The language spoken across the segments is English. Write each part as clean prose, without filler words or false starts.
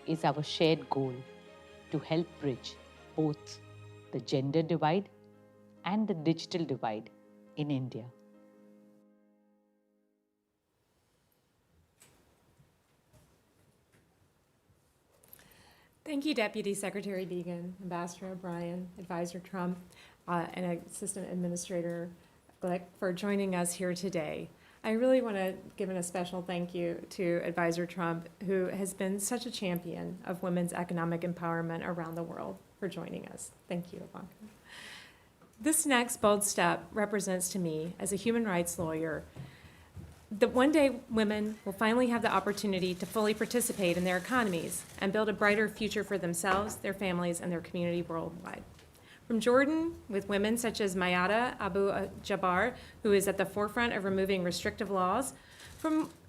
is our shared goal to help bridge both the gender divide and the digital divide in India. Thank you, Deputy Secretary Deegan, Ambassador O'Brien, Advisor Trump, and Assistant Administrator Glick for joining us here today. I really want to give a special thank you to Advisor Trump, who has been such a champion of women's economic empowerment around the world, for joining us. Thank you, Ivanka. This next bold step represents to me, as a human rights lawyer, that one day women will finally have the opportunity to fully participate in their economies and build a brighter future for themselves, their families, and their community worldwide. From Jordan, with women such as Mayada Abu Jabbar, who is at the forefront of removing restrictive laws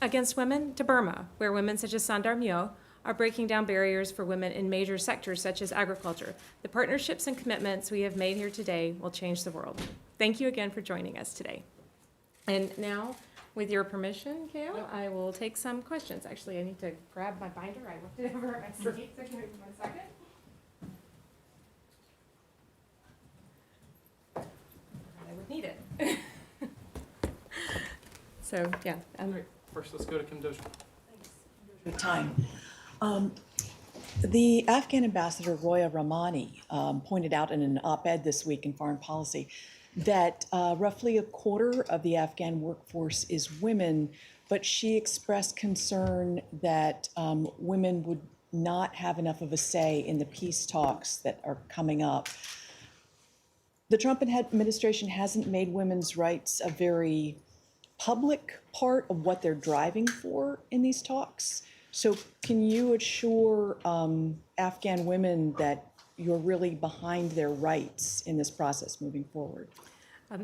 against women, to Burma, where women such as Sandar Myo are breaking down barriers for women in major sectors such as agriculture. The partnerships and commitments we have made here today will change the world. Thank you again for joining us today. And now, with your permission, Kale, I will take some questions. Actually, I need to grab my binder. I looked it over at my seat, so give me 1 second. I would need it. So, yeah. First, let's go to Kim Dozier. Thanks. Time. The Afghan ambassador, Roya Rahmani, pointed out in an op-ed this week in Foreign Policy that roughly a quarter of the Afghan workforce is women, but she expressed concern that women would not have enough of a say in the peace talks that are coming up. The Trump administration hasn't made women's rights a very public part of what they're driving for in these talks. So can you assure Afghan women that you're really behind their rights in this process moving forward?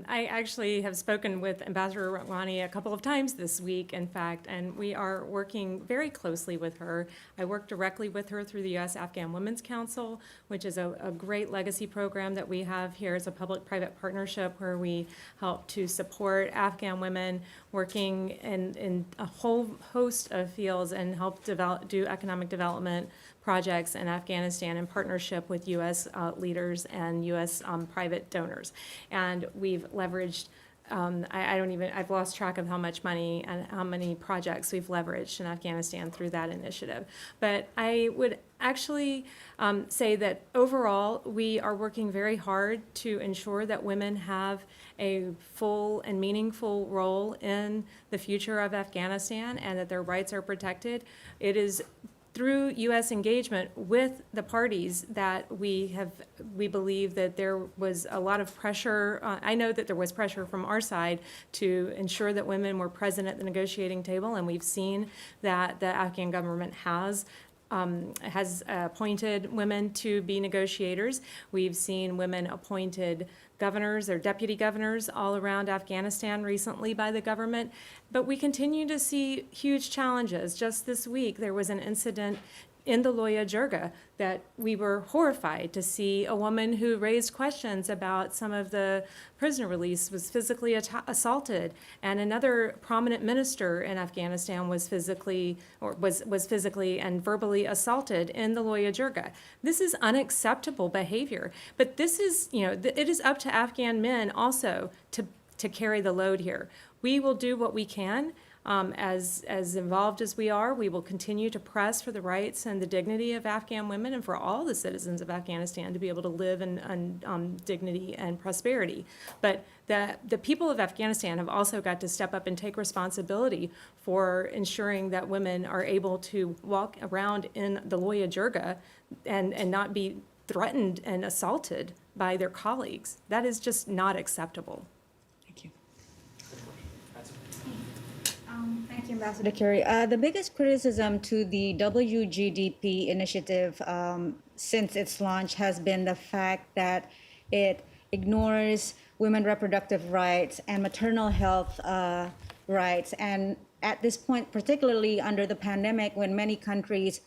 I actually have spoken with Ambassador Rahmani a couple of times this week, in fact, and we are working very closely with her. I work directly with her through the U.S. Afghan Women's Council, which is a great legacy program that we have here as a public-private partnership where we help to support Afghan women working in a whole host of fields and help do economic development projects in Afghanistan in partnership with U.S. Leaders and U.S. Private donors. And we've leveraged, I've lost track of how much money and how many projects we've leveraged in Afghanistan through that initiative. But I would actually say that overall, we are working very hard to ensure that women have a full and meaningful role in the future of Afghanistan and that their rights are protected. It is through U.S. engagement with the parties that we believe that there was a lot of pressure. I know that there was pressure from our side to ensure that women were present at the negotiating table, and we've seen that the Afghan government has appointed women to be negotiators. We've seen women appointed governors or deputy governors all around Afghanistan recently by the government. But we continue to see huge challenges. Just this week, there was an incident in the Loya Jirga that we were horrified to see a woman who raised questions about some of the prisoner release was physically assaulted, and another prominent minister in Afghanistan was physically and verbally assaulted in the Loya Jirga. This is unacceptable behavior, but this is, it is up to Afghan men also to carry the load here. We will do what we can. As involved as we are, we will continue to press for the rights and the dignity of Afghan women and for all the citizens of Afghanistan to be able to live in dignity and prosperity. But the people of Afghanistan have also got to step up and take responsibility for ensuring that women are able to walk around in the Loya Jirga and not be threatened and assaulted by their colleagues. That is just not acceptable. Thank you, Ambassador Kerry. The biggest criticism to the WGDP initiative since its launch has been the fact that it ignores women's reproductive rights and maternal health rights. And at this point, particularly under the pandemic, when many countries